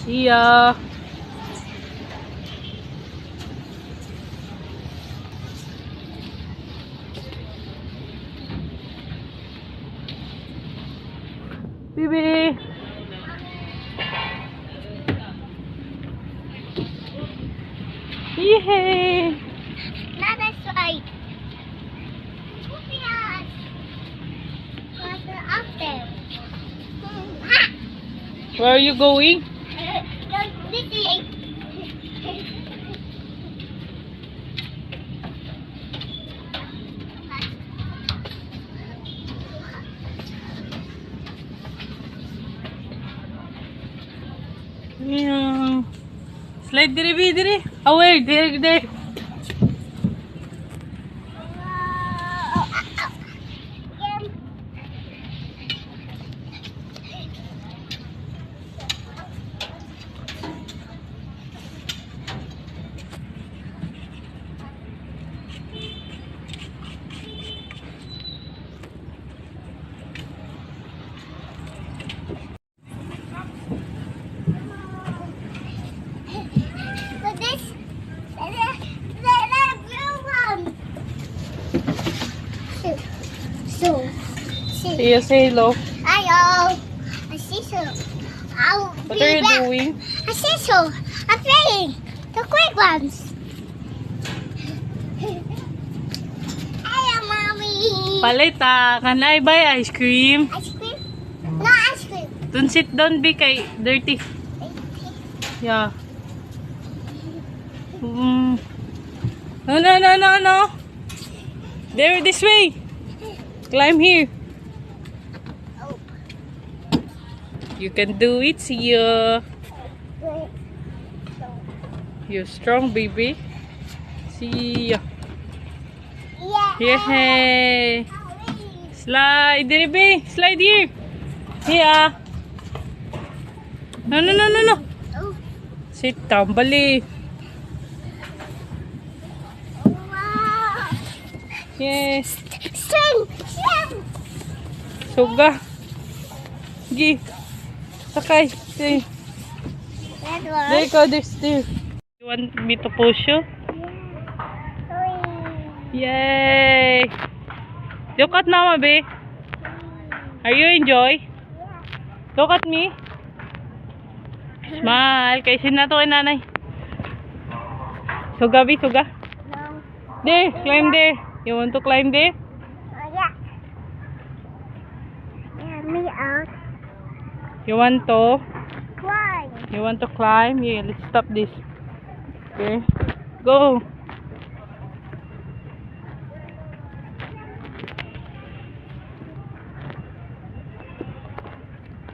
See ya. Bibi. Yay. Now that's right. Yes. What's up there? Where are you going? This is Yeah. Slide diri bi diri. Away, diri diri. but this the blue one. So, See you, say hello. hello. I see so. I'll What be are you back. doing? I see so. I'm playing the quick ones. Hello, mommy. Palita, can I buy ice cream? Ice cream? No ice cream. Don't sit down, be kay dirty. Yeah. No, no, no, no, no. There, this way. Climb here. Oh. You can do it. See ya. Good. You're strong, baby. See ya. Yeah. Yay. Slide, baby. Slide here. Here. No, no, no, no, no. Oh. Sit down, bali. Wow. Yes. Swing. Swing. Suga. Gi. Sakay. There. That There one. you go. There's there. You want me to push you? Yay! Look at Mama, babe. Are you enjoy? Look at me. Smile. Kaisin na to kay nanay. Suga, bi, suga. No. There, climb there. You want to climb there? Oh, yeah. Yeah, me out. You want to? Why? You want to climb? Yeah, let's stop this. Okay. Go.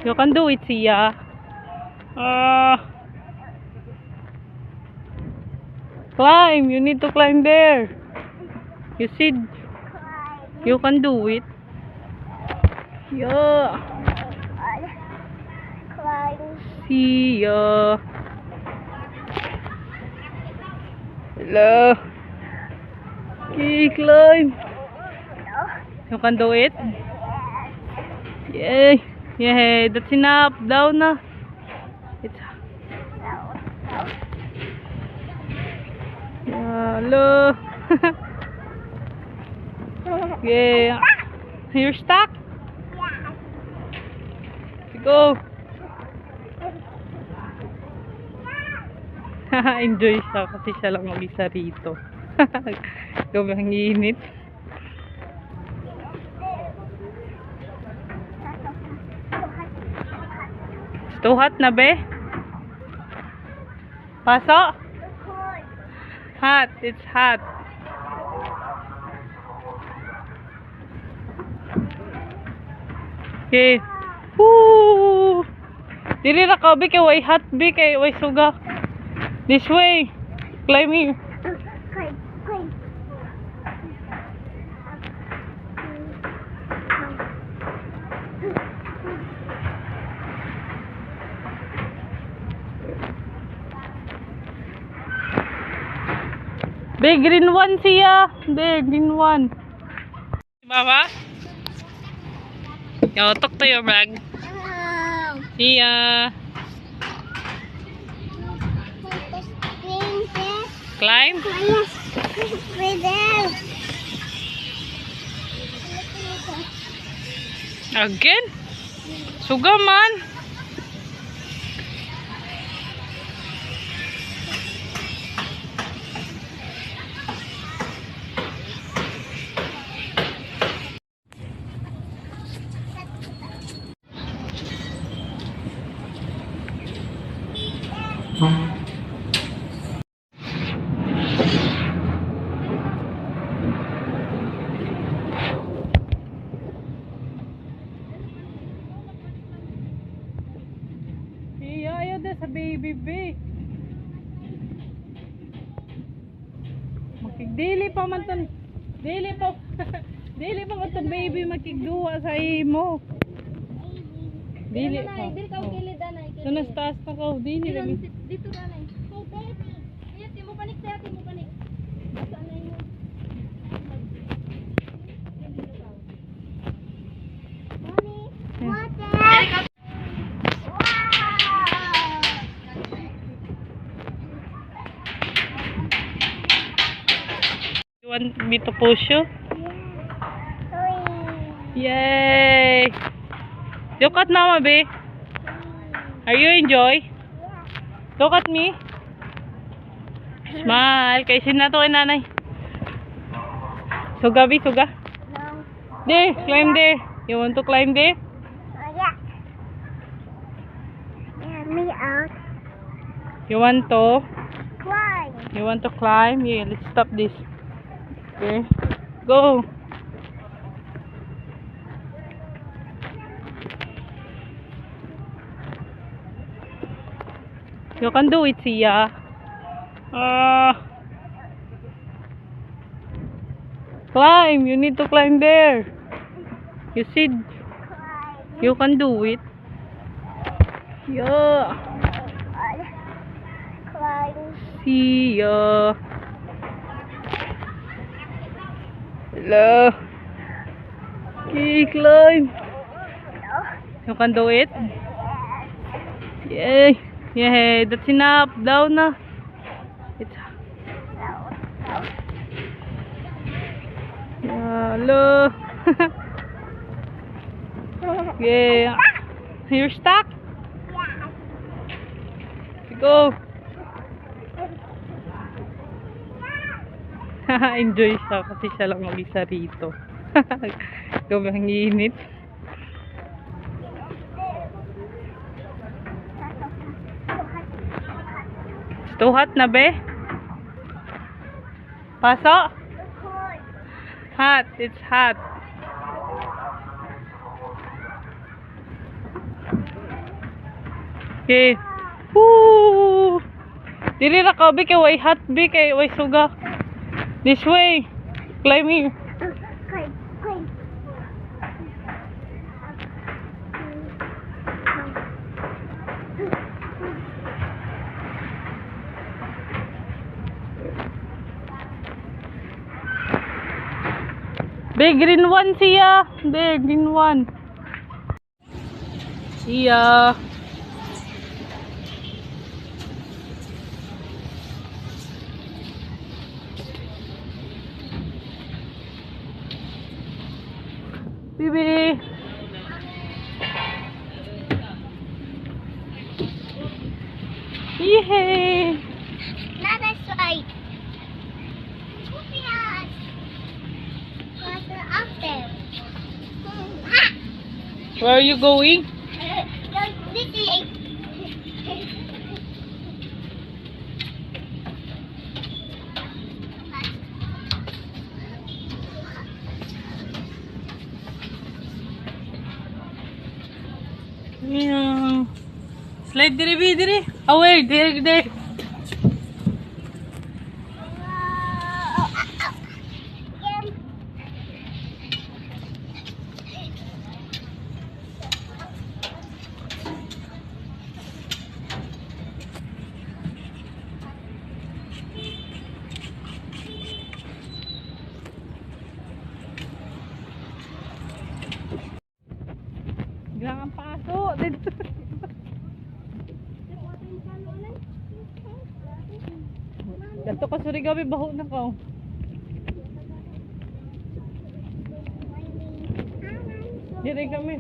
You can do it, Sia. Climb. You need to climb there. You see, Climb. you can do it. Yeah. Climb. Sia. Hello. Okay, climb. No. You can do it. Yay. Yay. That's enough. Down na. It's hello. Yeah. You're stuck? Go. Enjoy siya kasi siya lang mag-isa rito. Sobrang init. It's too hot na, be? Pasok? Hot. It's hot. Okay. Woo! Dili ra ka, be, kay way hot, be, kay way suga. This way. Climb here. Climb. Climb. Big green one siya. Big green one. Mama? Yo, talk to your bag. Oh. Siya. Climb? Yes. We're there. Again? Suga man. Iya, ayaw na sa baby be. Makigdili pa man ton. Dili pa. Dili pa man ton baby makigduwa sa imo. Dili pa. Dili ka Oh. kilid anay. So nas taas na ka, dili lagi. Dito na anay. Hey baby. Iya, timo panik sa timo panik. Sa anay mo. Mommy, water. You want me to push you? Wow. Yay! Look at Mama be. Are you enjoy? Look at me. Smile. Kay sina to kay nanay. Suga be, suga. No. There, climb there. You want to climb there? Oh, yeah. Let me out. You want to? Climb. You want to climb? Yeah, let's stop this. Okay. Go. You can do it, Sia. Climb. You need to climb there. You see, Climb. you can do it. Yeah. Climb. Sia. Hello. Okay, climb. You can do it. Yay. Yay. That's enough. Down na. It's hello. Yeah. You're stuck? Go. Enjoy siya kasi siya lang mag-isa rito. Gawang init. It's too hot na be? Paso? Hot. It's hot. Okay. Woo! Dili na ka be kay way hot be kay way suga. This way. Climb here. Climb. Climb. Be, green one siya. There, green one. Siya. Bibi. Yay! Another slide. Yes. Water up there. Ha! Where are you going? This is Yeah. Slide diri bi diri. Away, diri diri. Bilang ang paso. Dito. Dato ka suri gabi baho na ka. Dire kami.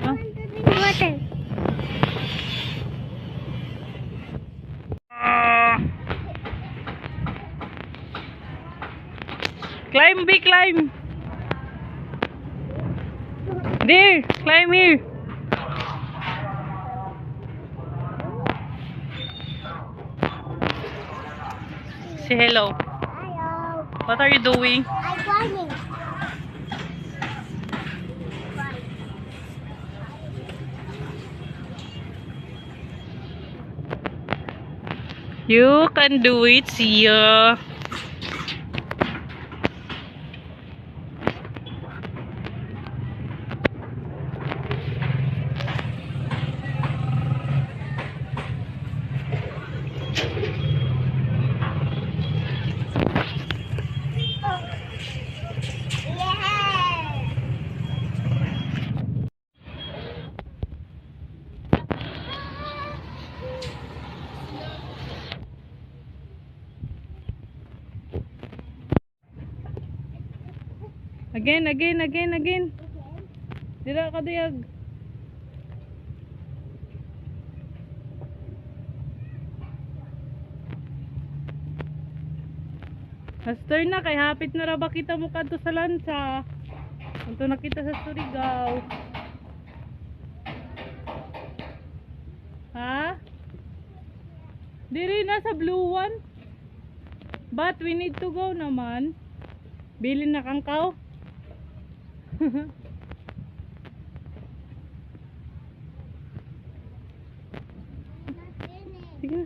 Ah, Water. climb, B, climb. There, climb here. Say hello. Hello. What are you doing? I'm climbing. You can do it, see ya. Yeah. Again, again, again, again. Dira ka diyag. Haster na kay hapit na ra ba kita mo kadto sa lansa. Unto nakita sa Surigao. Ha? Diri na sa blue one. But we need to go naman. Bilin na kang kao. Sige na.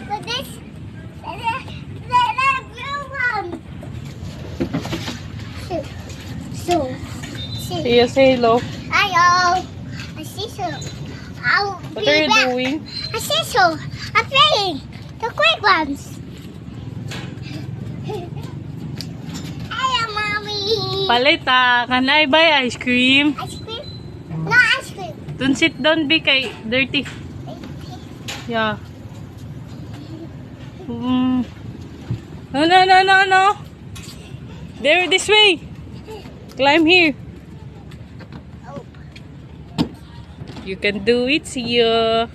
But this, the blue one. So, Iya, say hello. hello. I see so. I'll What be are you back. doing? I see so. I'm playing the quick ones. Hello, mommy. Palita, can I buy ice cream? Ice cream? No ice cream. Don't sit down, be kay dirty. Yeah. No, no, no, no, no. There, this way. Climb here. Oh. You can do it, see ya.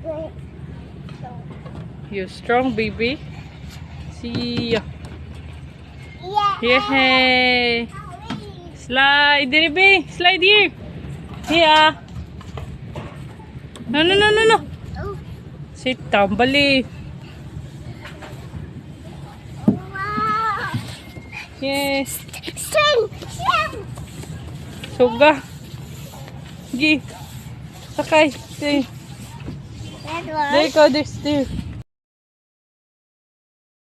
Wait. You're strong, baby. See ya. Yeah. Yay. Slide, there, be. Slide here. Here. No, no, no, no, no. Oh. Sit down, bali. Wow. Yes. String. String. Suga. Gi. Sakay. There. That There one. you go, there's there.